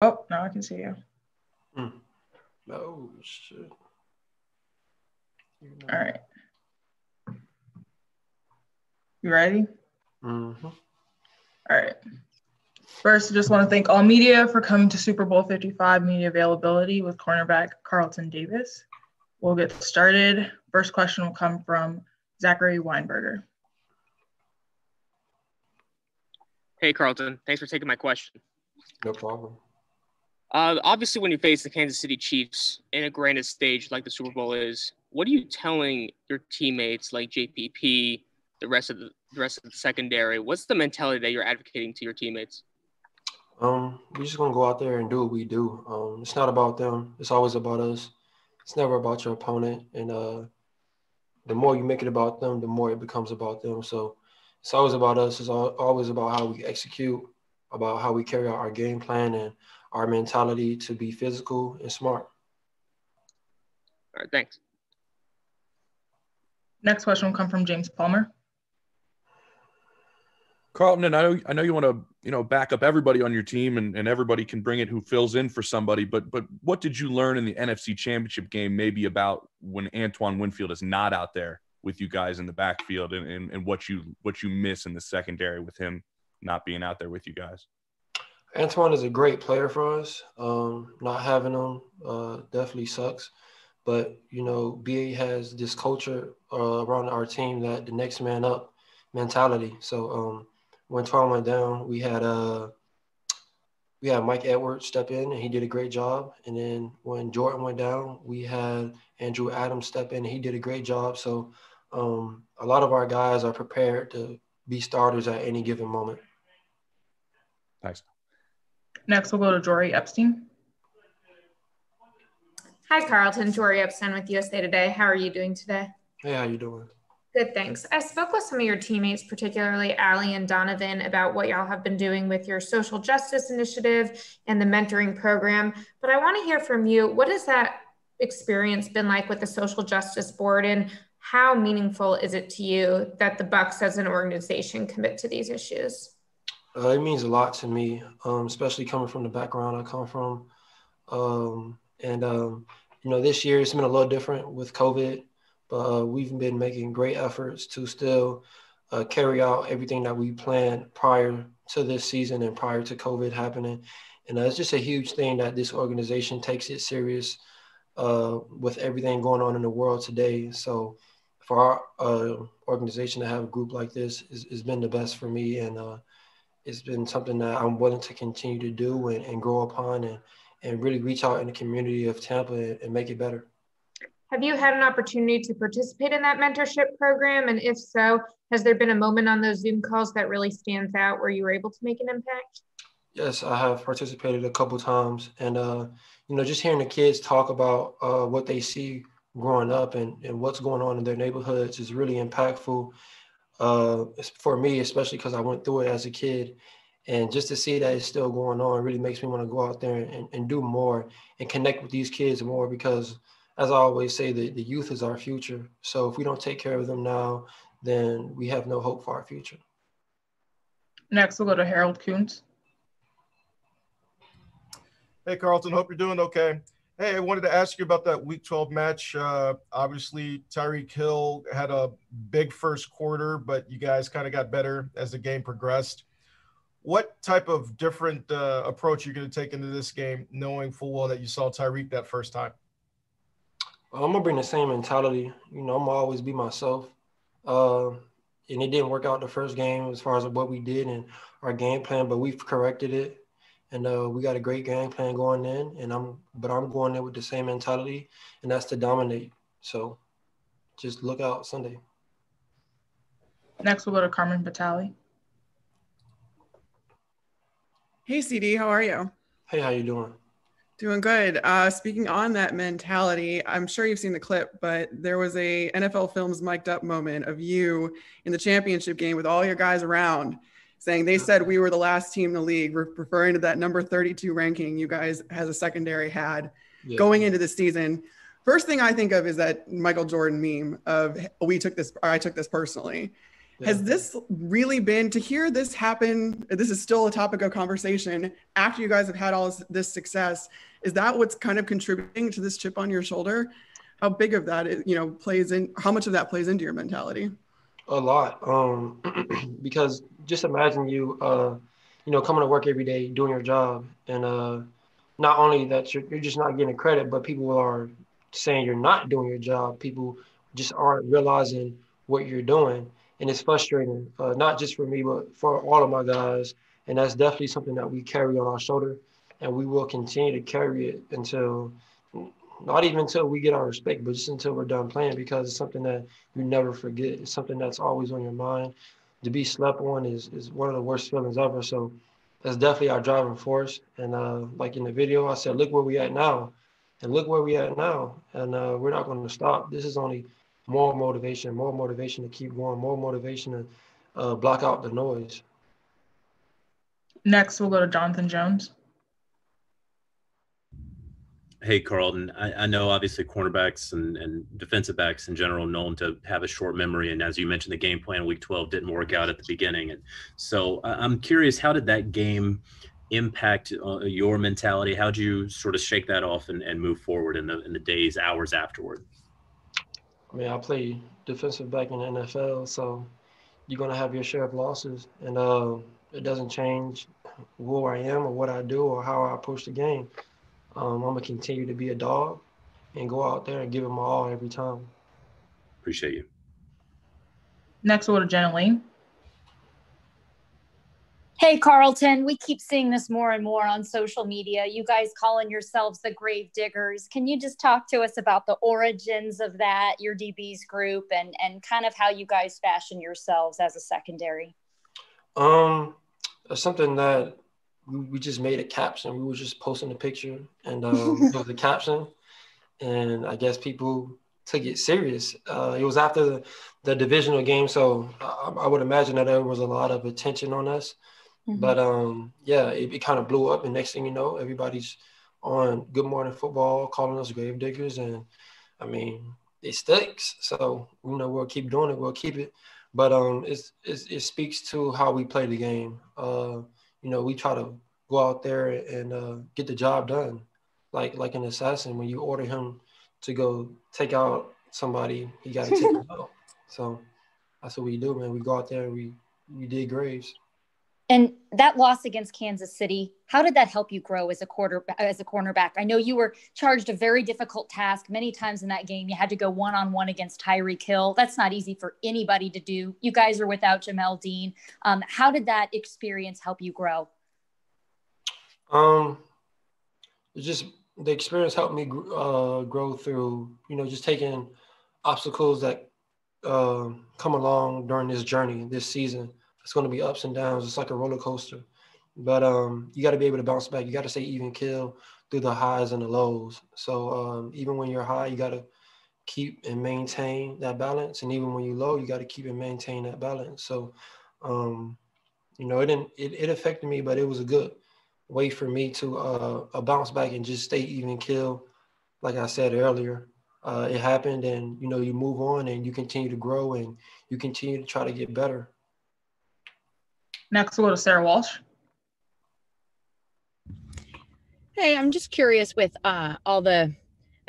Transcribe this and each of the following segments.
Oh, now I can see you. Oh, shit. All right. You ready? Mm-hmm. All right. First, I just want to thank all media for coming to Super Bowl 55 media availability with cornerback Carlton Davis. We'll get started. First question will come from Zachary Weinberger. Hey, Carlton. Thanks for taking my question. No problem. Obviously, when you face the Kansas City Chiefs in a grand stage like the Super Bowl is, what are you telling your teammates like JPP, the rest of the secondary? What's the mentality that you're advocating to your teammates? We're just gonna go out there and do what we do. It's not about them. It's always about us. It's never about your opponent. And the more you make it about them, the more it becomes about them. So it's always about us. It's always about how we execute, about how we carry out our game plan and our mentality to be physical and smart. All right, thanks. Next question will come from James Palmer. Carlton, and I know you want to back up everybody on your team, and everybody can bring it who fills in for somebody. But what did you learn in the NFC Championship game maybe about when Antoine Winfield is not out there with you guys in the backfield, and what you miss in the secondary with him not being out there with you guys? Antoine is a great player for us. Not having him definitely sucks. But, BA has this culture around our team that the next man up mentality. So when Antoine went down, we had Mike Edwards step in, and he did a great job. And then when Jordan went down, we had Andrew Adams step in, and he did a great job. So a lot of our guys are prepared to be starters at any given moment. Thanks. Next, we'll go to Jory Epstein. Hi, Carlton. Jory Epstein with USA Today. How are you doing today? Hey, how you doing? Good, thanks. I spoke with some of your teammates, particularly Allie and Donovan, about what y'all have been doing with your social justice initiative and the mentoring program. But I want to hear from you. What has that experience been like with the social justice board, and how meaningful is it to you that the Bucs as an organization commit to these issues? It means a lot to me, especially coming from the background I come from. This year it's been a little different with COVID, but we've been making great efforts to still carry out everything that we planned prior to this season and prior to COVID happening. And it's just a huge thing that this organization takes it serious with everything going on in the world today. So for our organization to have a group like this has been the best for me, and it's been something that I'm willing to continue to do and grow upon and really reach out in the community of Tampa and make it better. Have you had an opportunity to participate in that mentorship program? And if so, has there been a moment on those Zoom calls that really stands out where you were able to make an impact? Yes, I have participated a couple times. And, just hearing the kids talk about what they see growing up and what's going on in their neighborhoods is really impactful for me, especially because I went through it as a kid. And just to see that it's still going on really makes me want to go out there and do more and connect with these kids more, because as I always say, the youth is our future. So if we don't take care of them now, then we have no hope for our future. Next, we'll go to Harold Kuntz. Hey, Carlton, hope you're doing okay. Hey, I wanted to ask you about that Week 12 match. Obviously, Tyreek Hill had a big first quarter, but you guys kind of got better as the game progressed. What type of different approach are you going to take into this game, knowing full well that you saw Tyreek that first time? I'm going to bring the same mentality. I'm going to always be myself. And it didn't work out the first game as far as what we did and our game plan, but we've corrected it. And we got a great game plan going in. But I'm going in with the same mentality, and that's to dominate. So just look out Sunday. Next, we'll go to Carmen Batali. Hey, CD, how are you? Hey, how you doing? Doing good. Speaking on that mentality, I'm sure you've seen the clip, but there was a NFL Films mic'd up moment of you in the championship game with all your guys around saying they said we were the last team in the league, referring to that number 32 ranking you guys as a secondary had going into the season. First thing I think of is that Michael Jordan meme of I took this personally. Has this really been, to hear this happen, this is still a topic of conversation after you guys have had all this success, is that what's kind of contributing to this chip on your shoulder? How big of that, plays in, how much of that plays into your mentality? A lot. Because just imagine you, coming to work every day, doing your job, and not only that you're just not getting credit, but people are saying you're not doing your job. People just aren't realizing what you're doing. And it's frustrating, not just for me, but for all of my guys. And that's definitely something that we carry on our shoulder. And we will continue to carry it until, not even until we get our respect, but just until we're done playing, because it's something that you never forget. It's something that's always on your mind. To be slept on is one of the worst feelings ever. So that's definitely our driving force. And like in the video, I said, look where we at now. And look where we at now. And we're not going to stop. This is only more motivation to keep going, more motivation to block out the noise. Next, we'll go to Jonathan Jones. Hey, Carlton. I know obviously cornerbacks and defensive backs in general known to have a short memory. And as you mentioned, the game plan week 12 didn't work out at the beginning. And so I'm curious, how did that game impact your mentality? How'd you sort of shake that off and move forward in the days, hours afterward? I mean, I play defensive back in the NFL, so you're going to have your share of losses. And it doesn't change who I am or what I do or how I approach the game. I'm going to continue to be a dog and go out there and give it my all every time. Appreciate you. Next, we'll go to Jenna Lee. Hey, Carlton, we keep seeing this more and more on social media. You guys calling yourselves the grave diggers. Can you just talk to us about the origins of that, your DBs group, and kind of how you guys fashion yourselves as a secondary? Something that we just made a caption. We were just posting a picture, and it was a caption. And I guess people took it serious. It was after the divisional game, so I would imagine that there was a lot of attention on us. Mm-hmm. But it kind of blew up, and next thing you know, everybody's on Good Morning Football calling us grave diggers, and I mean it sticks. So we'll keep doing it. We'll keep it. But it speaks to how we play the game. We try to go out there and get the job done, like an assassin. When you order him to go take out somebody, he got to take him out. So that's what we do, man. We go out there and we dig graves. And that loss against Kansas City, how did that help you grow as a cornerback? I know you were charged a very difficult task. Many times in that game, you had to go one-on-one against Tyreek Hill. That's not easy for anybody to do. You guys are without Jamel Dean. How did that experience help you grow? Just the experience helped me grow through, just taking obstacles that come along during this journey, this season. It's going to be ups and downs. It's like a roller coaster. But you got to be able to bounce back. You got to stay even keel through the highs and the lows. So even when you're high, you got to keep and maintain that balance. And even when you're low, you got to keep and maintain that balance. So, it affected me, but it was a good way for me to bounce back and just stay even keel. Like I said earlier, it happened, and, you move on and you continue to grow and you continue to try to get better. Next, we'll go to Sarah Walsh. Hey, I'm just curious with all the,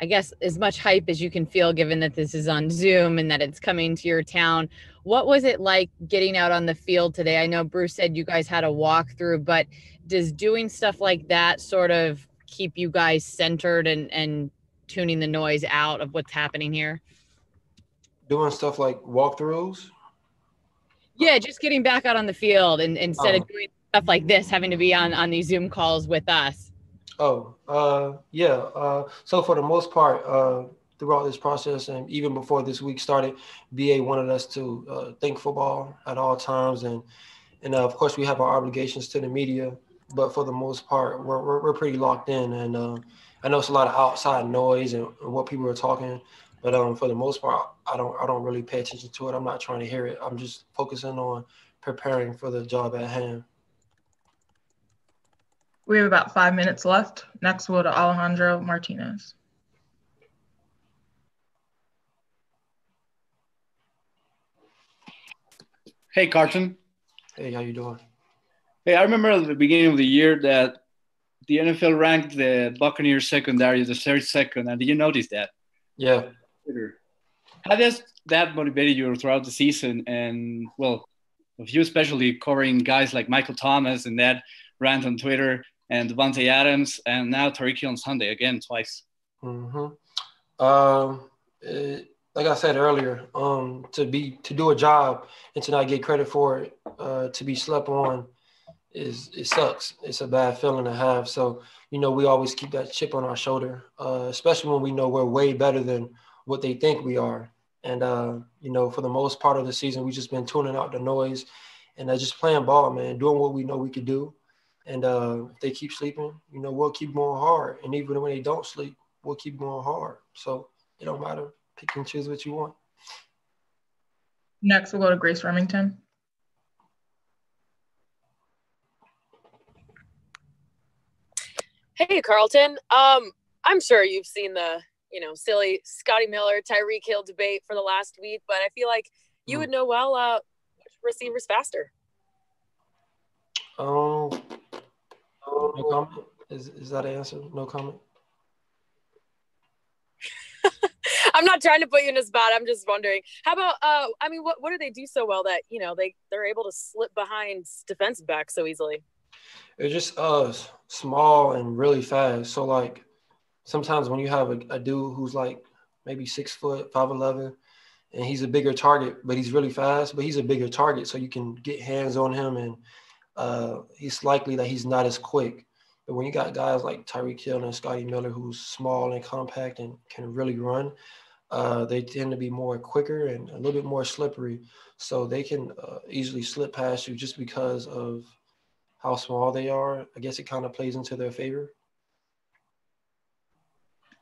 I guess, as much hype as you can feel, given that this is on Zoom and that it's coming to your town. What was it like getting out on the field today? I know Bruce said you guys had a walkthrough, but does doing stuff like that sort of keep you guys centered and tuning the noise out of what's happening here? Doing stuff like walkthroughs? Yeah, just getting back out on the field and instead of doing stuff like this, having to be on these Zoom calls with us. So for the most part, throughout this process and even before this week started, BA wanted us to think football at all times. And of course, we have our obligations to the media. But for the most part, we're pretty locked in. And I know it's a lot of outside noise and what people are talking. But for the most part, I don't really pay attention to it. I'm not trying to hear it. I'm just focusing on preparing for the job at hand. We have about 5 minutes left. Next, we'll go to Alejandro Martinez. Hey, Carlton. Hey, how you doing? Hey, I remember at the beginning of the year that the NFL ranked the Buccaneers secondary as the 32nd, and did you notice that? Yeah. How does that motivated you throughout the season? And, well, with you especially covering guys like Michael Thomas and that rant on Twitter and Devontae Adams and now Tyreek Hill on Sunday, again, twice. Mm-hmm. Like I said earlier, to do a job and to not get credit for it, to be slept on, it sucks. It's a bad feeling to have. So, we always keep that chip on our shoulder, especially when we know we're way better than what they think we are. And, for the most part of the season, we've just been tuning out the noise and just playing ball, man, doing what we know we could do. And if they keep sleeping, we'll keep going hard. And even when they don't sleep, we'll keep going hard. So it don't matter. Pick and choose what you want. Next, we'll go to Grace Remington. Hey, Carlton. I'm sure you've seen the, silly Scotty Miller, Tyreek Hill debate for the last week, but I feel like you would know well which receiver's faster. No comment. Is that an answer? No comment. I'm not trying to put you in a spot. I'm just wondering. How about what do they do so well that they're able to slip behind defensive backs so easily? It's just small and really fast. So like sometimes when you have a dude who's like maybe 6 foot, 5'11", and he's a bigger target, but he's really fast, but he's a bigger target, so you can get hands on him, and it's likely that he's not as quick. But when you got guys like Tyreek Hill and Scotty Miller, who's small and compact and can really run, they tend to be more quicker and a little bit more slippery. So they can easily slip past you just because of how small they are. I guess it kind of plays into their favor.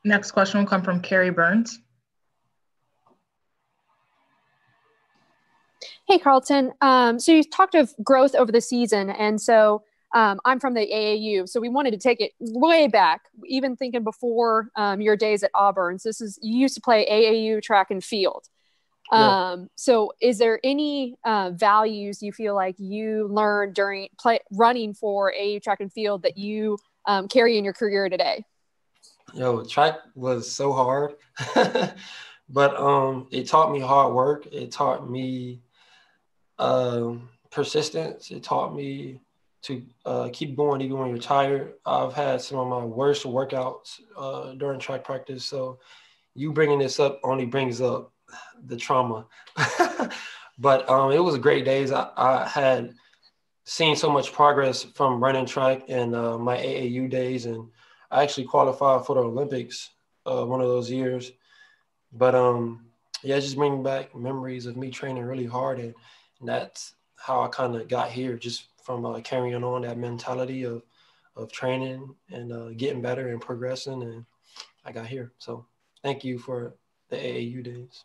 Next question will come from Carrie Burns. Hey, Carlton. So you talked of growth over the season, and so I'm from the AAU, so we wanted to take it way back, even thinking before your days at Auburn. So you used to play AAU track and field. So is there any values you feel like you learned during running for AAU track and field that you carry in your career today? Track was so hard, but it taught me hard work. It taught me persistence. It taught me to keep going even when you're tired. I've had some of my worst workouts during track practice. So you bringing this up only brings up the trauma. But it was great days. I had seen so much progress from running track in my AAU days, and I actually qualified for the Olympics one of those years. But just bringing back memories of me training really hard, and that's how I kind of got here, just from carrying on that mentality of training and getting better and progressing, and I got here. So thank you for the AAU days.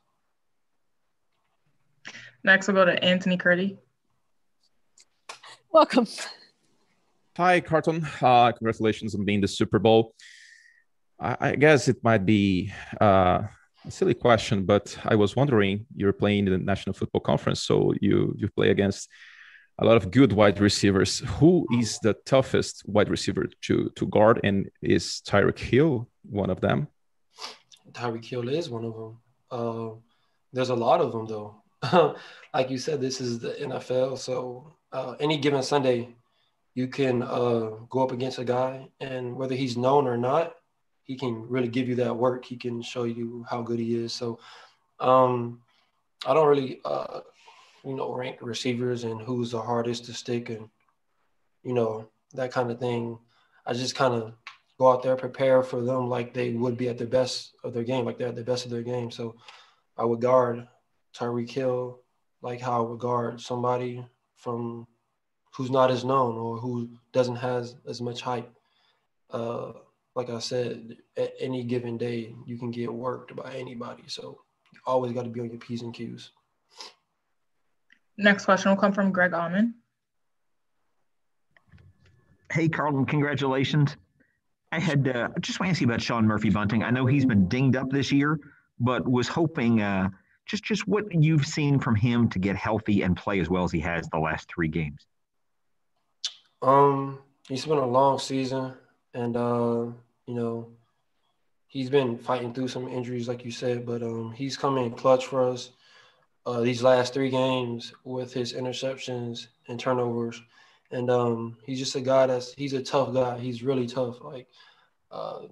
Next, we'll go to Anthony Curdy. Welcome. Hi, Carlton. Congratulations on being the Super Bowl. I guess it might be a silly question, but I was wondering, you're playing in the National Football Conference, so you play against a lot of good wide receivers. Who is the toughest wide receiver to guard, and is Tyreek Hill one of them? Tyreek Hill is one of them. There's a lot of them, though. Like you said, this is the NFL, so any given Sunday, you can go up against a guy, and whether he's known or not, he can really give you that work. He can show you how good he is. So I don't really, rank receivers and who's the hardest to stick and, that kind of thing. I just kind of go out there, prepare for them like they would be at the best of their game, like they're at the best of their game. So I would guard Tyreek Hill like how I would guard somebody from who's not as known or who doesn't have as much hype. Like I said, at any given day, you can get worked by anybody. So you always got to be on your P's and Q's. Next question will come from Greg Allman. Hey, Carlton, congratulations. I just want to ask you about Sean Murphy-Bunting. I know he's been dinged up this year, but was hoping Just what you've seen from him to get healthy and play as well as he has the last 3 games. It's been a long season, and he's been fighting through some injuries, like you said, but he's come in clutch for us these last 3 games with his interceptions and turnovers. And he's just a guy he's a tough guy. He's really tough. Like,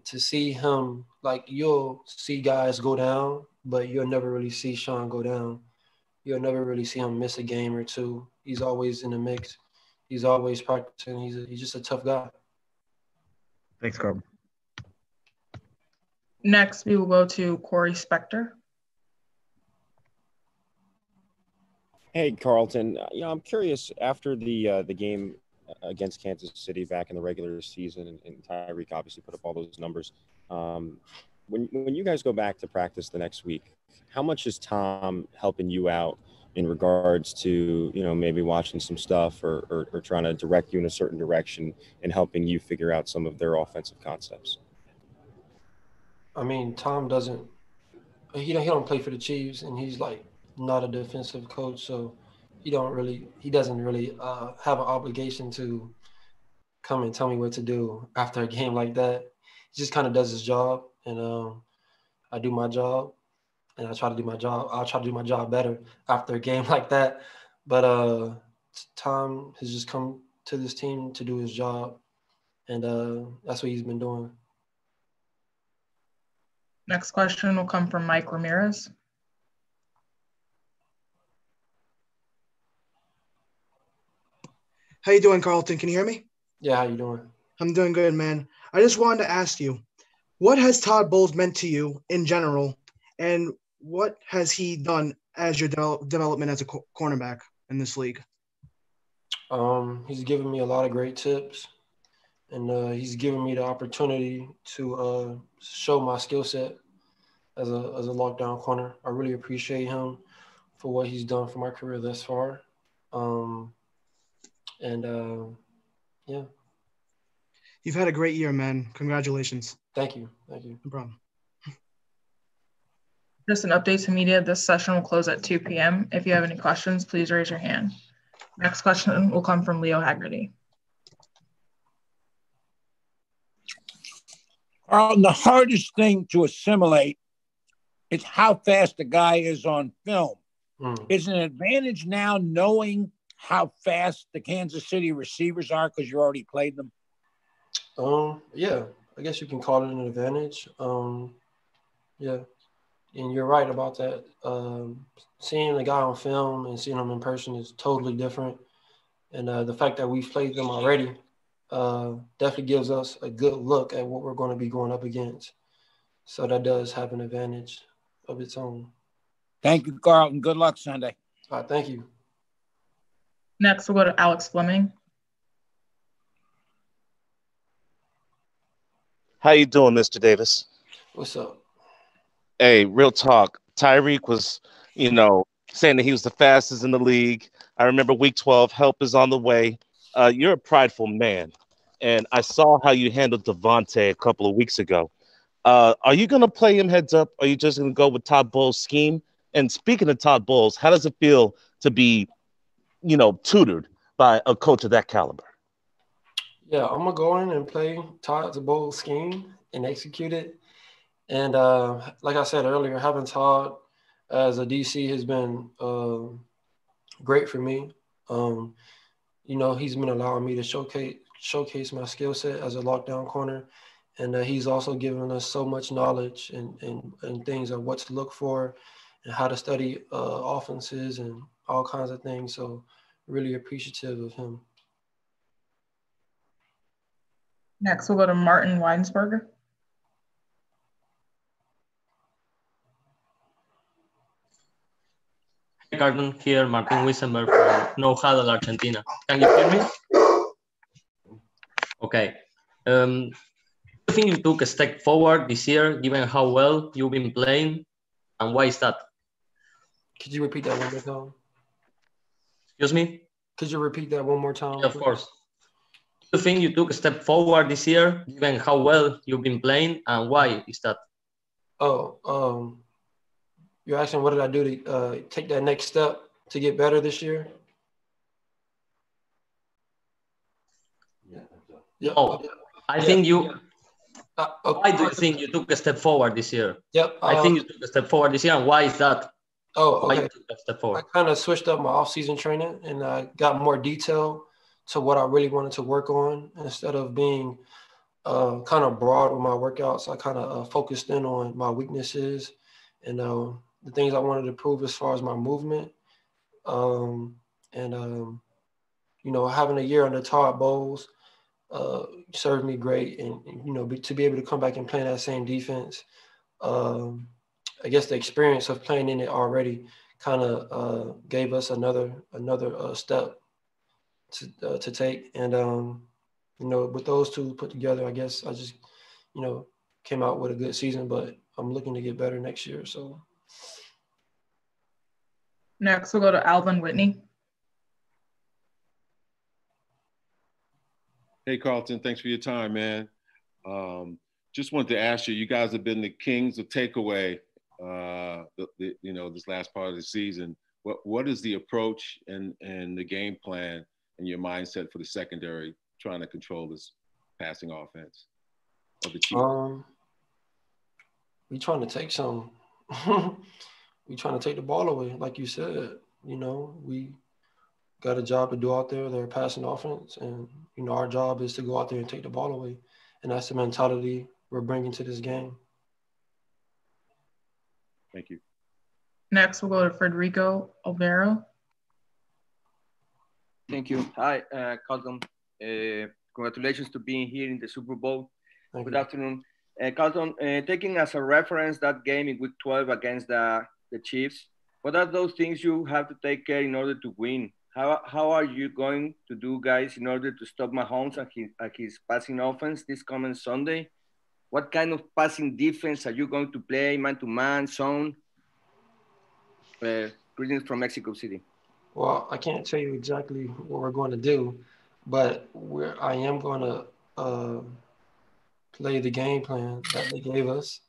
to see him, like, you'll see guys go down, but you'll never really see Sean go down. You'll never really see him miss a game or 2. He's always in the mix. He's always practicing. He's just a tough guy. Thanks, Carlton. Next, we will go to Corey Spector. Hey, Carlton. I'm curious, after the game against Kansas City back in the regular season, and Tyreek obviously put up all those numbers. When you guys go back to practice the next week, how much is Tom helping you out in regards to, maybe watching some stuff or trying to direct you in a certain direction and helping you figure out some of their offensive concepts? I mean, Tom doesn't – he don't play for the Chiefs, and he's, like, not a defensive coach, so he doesn't really have an obligation to come and tell me what to do after a game like that. He just kind of does his job, and I do my job, and I try to do my job. I'll try to do my job better after a game like that. But Tom has just come to this team to do his job, and that's what he's been doing. Next question will come from Mike Ramirez. How you doing, Carlton? Can you hear me? Yeah, how you doing? I'm doing good, man. I just wanted to ask you, what has Todd Bowles meant to you in general, and what has he done as your development as a cornerback in this league? He's given me a lot of great tips, and he's given me the opportunity to show my skill set as a lockdown corner. I really appreciate him for what he's done for my career thus far. Yeah. You've had a great year, man. Congratulations. Thank you. Thank you. No problem. Just an update to media. This session will close at 2 p.m. If you have any questions, please raise your hand. Next question will come from Leo Haggerty. The hardest thing to assimilate is how fast the guy is on film. Is it an advantage now knowing how fast the Kansas City receivers are because you already played them? Yeah, I guess you can call it an advantage. Yeah, and you're right about that. Seeing the guy on film and seeing him in person is totally different. And the fact that we've played them already definitely gives us a good look at what we're going to be going up against. So that does have an advantage of its own. Thank you, Carlton. Good luck Sunday. All right, thank you. Next, we'll go to Alex Fleming. How you doing, Mr. Davis? What's up? Hey, real talk. Tyreek was, saying that he was the fastest in the league. I remember week 12, help is on the way. You're a prideful man, and I saw how you handled Devontae a couple of weeks ago. Are you going to play him heads up? Or are you just going to go with Todd Bowles' scheme? And speaking of Todd Bowles, how does it feel to be tutored by a coach of that caliber? Yeah, I'm gonna go in and play Todd's Bowles scheme and execute it. And like I said earlier, having Todd as a DC has been great for me. He's been allowing me to showcase my skill set as a lockdown corner, and he's also given us so much knowledge and things of what to look for and how to study offenses and all kinds of things. So really appreciative of him. Next, we'll go to Martin Weinsberger. Hey, Carlton, here, Martin Resemble from No Huddle, Argentina. Can you hear me? Okay. I think you took a step forward this year, given how well you've been playing, and why is that? Could you repeat that one more time? Excuse me? Could you repeat that one more time? Yeah, of course. Do you think you took a step forward this year, given how well you've been playing, and why is that? You're You're asking what did I do to take that next step to get better this year? No, I think you. Why do you think you took a step forward this year? Yep. I think you took a step forward this year, and why is that? Oh, Why okay. you took a step forward? I kind of switched up my off-season training, and I got more detail to what I really wanted to work on instead of being kind of broad with my workouts. I kind of focused in on my weaknesses and the things I wanted to improve as far as my movement. Having a year under Todd Bowles served me great, and to be able to come back and play that same defense. I guess the experience of playing in it already kind of gave us another step to take, and with those two put together, I guess I just came out with a good season, but I'm looking to get better next year. So next we'll go to Alvin Whitney. Hey, Carlton, thanks for your time, man. Just wanted to ask you, you guys have been the kings of takeaway, this last part of the season. What is the approach and the game plan and your mindset for the secondary trying to control this passing offense of the Chiefs? We trying to take some. We trying to take the ball away, like you said. We got a job to do out there. They're passing offense, and our job is to go out there and take the ball away, and that's the mentality we're bringing to this game. Thank you. Next, we'll go to Federico Alvaro. Thank you. Hi, Carlton. Congratulations to being here in the Super Bowl. Good afternoon. Carlton, taking as a reference that game in Week 12 against the Chiefs, what are those things you have to take care in order to win? How are you going to do, guys, in order to stop Mahomes and his passing offense this coming Sunday? What kind of passing defense are you going to play, man-to-man, zone? Greetings from Mexico City. Well, I can't tell you exactly what we're going to do, but I am going to play the game plan that they gave us,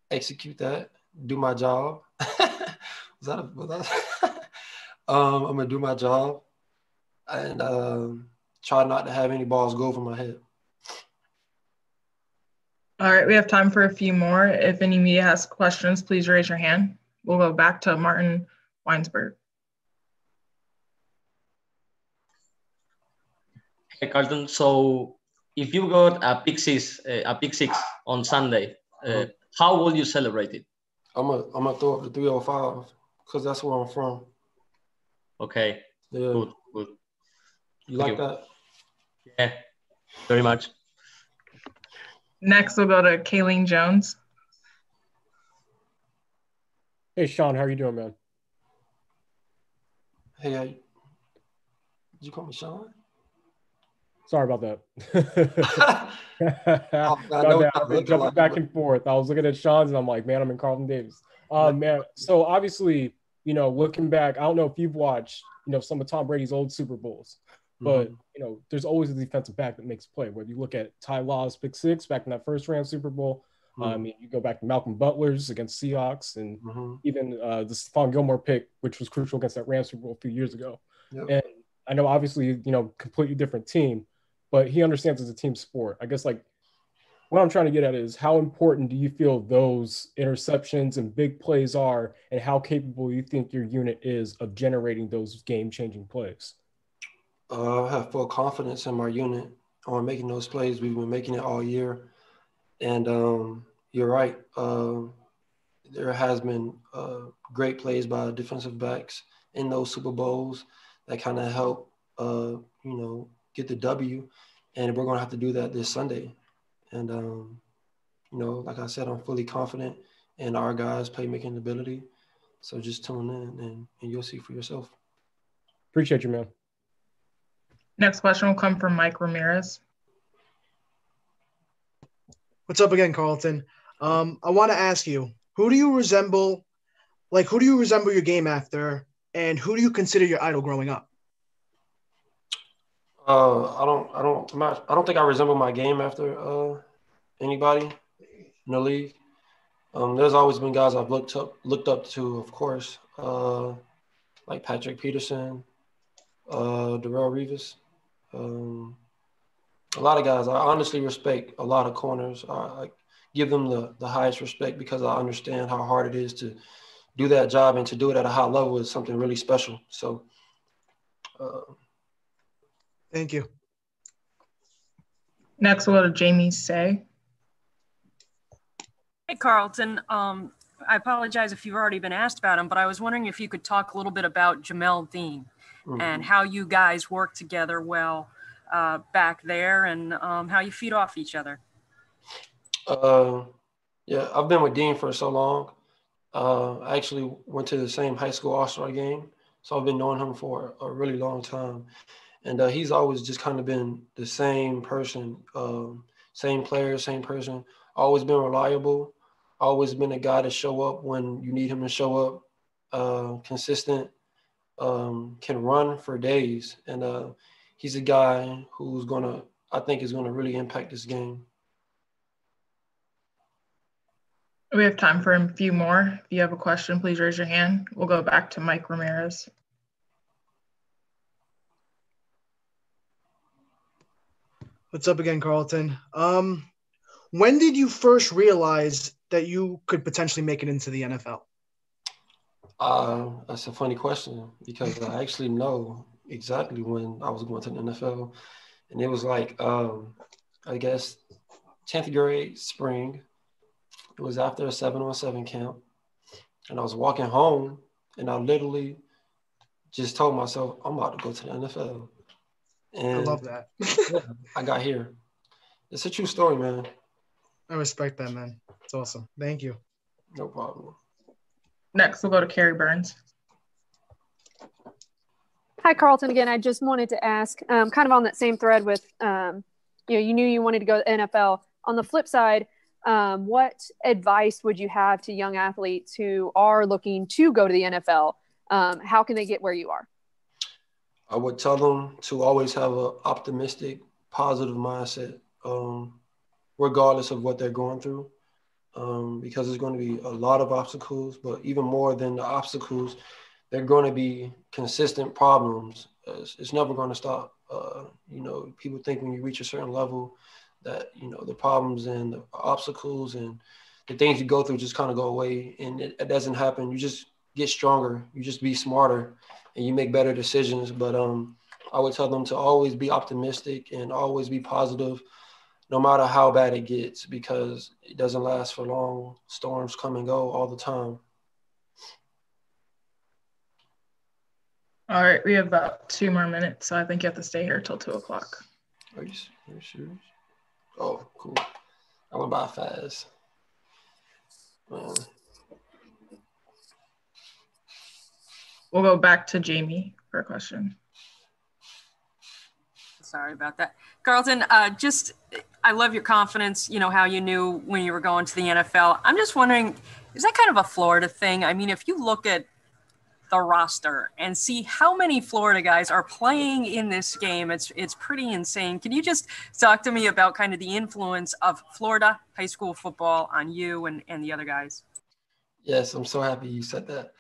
execute that, do my job. I'm going to do my job and try not to have any balls go over my head. All right, we have time for a few more. If any media has questions, please raise your hand. We'll go back to Martin Weinsberg. Hey, Carlton. So if you got a pick six on Sunday, how will you celebrate it? I'm gonna throw up the 305 because that's where I'm from. Okay. Yeah. Good. You like that? Yeah, very much. Next, we'll go to Kayleen Jones. Hey, Sean, how are you doing, man? Hey, did you call me Sean? Sorry about that. I've been jumping back and forth. I was looking at Sean's and I'm like, man, I'm in Carlton Davis. Man, so obviously, looking back, I don't know if you've watched, some of Tom Brady's old Super Bowls, but, there's always a defensive back that makes a play. Whether you look at Ty Law's pick six back in that first Rams Super Bowl, you go back to Malcolm Butler's against Seahawks, and even the Stephon Gilmore pick, which was crucial against that Rams Super Bowl a few years ago. Yep. And I know obviously, completely different team, but he understands it's a team sport. I guess what I'm trying to get at is how important do you feel those interceptions and big plays are, and how capable you think your unit is of generating those game-changing plays? I have full confidence in my unit on making those plays. We've been making it all year. And you're right. There has been great plays by defensive backs in those Super Bowls that kind of help, get the W. And we're going to have to do that this Sunday. And, like I said, I'm fully confident in our guys' playmaking ability. So just tune in and you'll see for yourself. Appreciate you, man. Next question will come from Mike Ramirez. What's up again, Carlton? I want to ask you, who do you resemble your game after, and who do you consider your idol growing up? I don't think I resemble my game after anybody in the league. There's always been guys I've looked up to, of course, like Patrick Peterson, Darrell Revis. A lot of guys. I honestly respect a lot of corners. I give them the highest respect because I understand how hard it is to do that job, and to do it at a high level is something really special. So, thank you. Next, we'll go to Jamie Say. Hey, Carlton. I apologize if you've already been asked about him, but I was wondering if you could talk a little bit about Jamel Dean and how you guys work together well back there, and how you feed off each other. Yeah, I've been with Dean for so long. I actually went to the same high school all-star game, so I've been knowing him for a really long time. And he's always just kind of been the same person, same player, same person, always been reliable, always been a guy to show up when you need him to show up, consistent, can run for days. And he's a guy who's I think is going to really impact this game. We have time for a few more. If you have a question, please raise your hand. We'll go back to Mike Ramirez. What's up again, Carlton? When did you first realize that you could potentially make it into the NFL? That's a funny question because I actually know exactly when I was going to the NFL. And it was like, I guess, 10th grade spring. It was after a 7-on-7 camp. And I was walking home, and I literally just told myself, I'm about to go to the NFL. And I love that. Yeah, I got here. It's a true story, man. I respect that, man. It's awesome. Thank you. No problem. Next, we'll go to Carrie Burns. Hi, Carlton. Again, I just wanted to ask, kind of on that same thread with, you knew you wanted to go to the NFL. On the flip side, what advice would you have to young athletes who are looking to go to the NFL? How can they get where you are? I would tell them to always have an optimistic, positive mindset, regardless of what they're going through, because there's going to be a lot of obstacles, but even more than the obstacles, there are going to be consistent problems. It's never going to stop. People think when you reach a certain level that, the problems and the obstacles and the things you go through just kind of go away, and it doesn't happen. You just get stronger. You just be smarter, and you make better decisions. But I would tell them to always be optimistic and always be positive, no matter how bad it gets, because it doesn't last for long. Storms come and go all the time. All right, we have about 2 more minutes, so I think you have to stay here till 2 o'clock. Are you serious? Oh, cool. I went by fast. Man. We'll go back to Jamie for a question. Sorry about that. Carlton, I love your confidence, how you knew when you were going to the NFL. I'm just wondering, is that kind of a Florida thing? I mean, if you look at the roster and see how many Florida guys are playing in this game, it's pretty insane. Can you just talk to me about kind of the influence of Florida high school football on you and the other guys? Yes, I'm so happy you said that.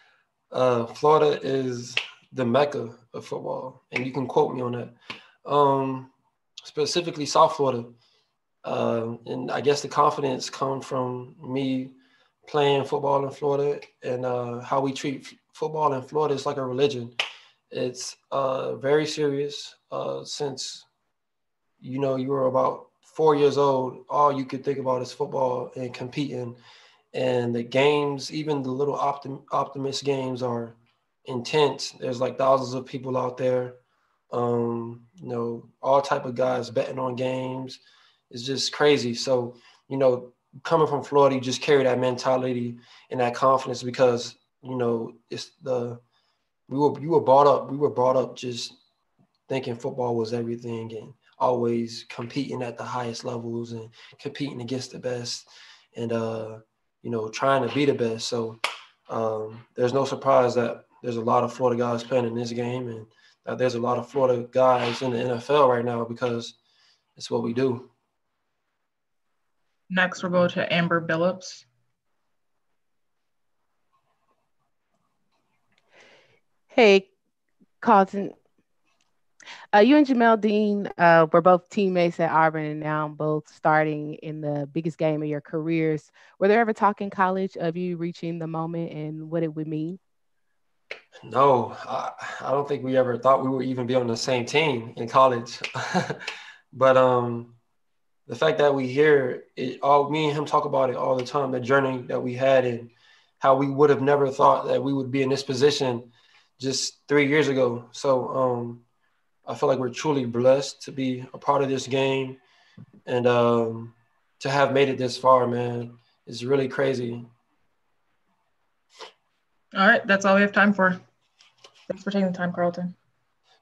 Florida is the mecca of football, and you can quote me on that. Specifically South Florida. And I guess the confidence comes from me playing football in Florida, and how we treat football in Florida is like a religion. It's very serious. Since, you were about 4 years old, all you could think about is football and competing. And the games, even the little optimist games, are intense. There's like thousands of people out there. All type of guys betting on games. It's just crazy. So, coming from Florida, you just carry that mentality and that confidence because, we were brought up just thinking football was everything and always competing at the highest levels and competing against the best and, trying to be the best. So there's no surprise that there's a lot of Florida guys playing in this game, and that there's a lot of Florida guys in the NFL right now because it's what we do. Next, we'll go to Amber Billups. Hey, Carlton. You and Jamel Dean were both teammates at Auburn and now both starting in the biggest game of your careers. Were there ever talk in college of you reaching the moment and what it would mean? No, I don't think we ever thought we would even be on the same team in college. But the fact that we hear it all, me and him talk about it all the time, the journey that we had and how we would have never thought that we would be in this position just 3 years ago. So I feel like we're truly blessed to be a part of this game and to have made it this far, man. It's really crazy. All right, that's all we have time for. Thanks for taking the time, Carlton.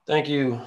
Thank you.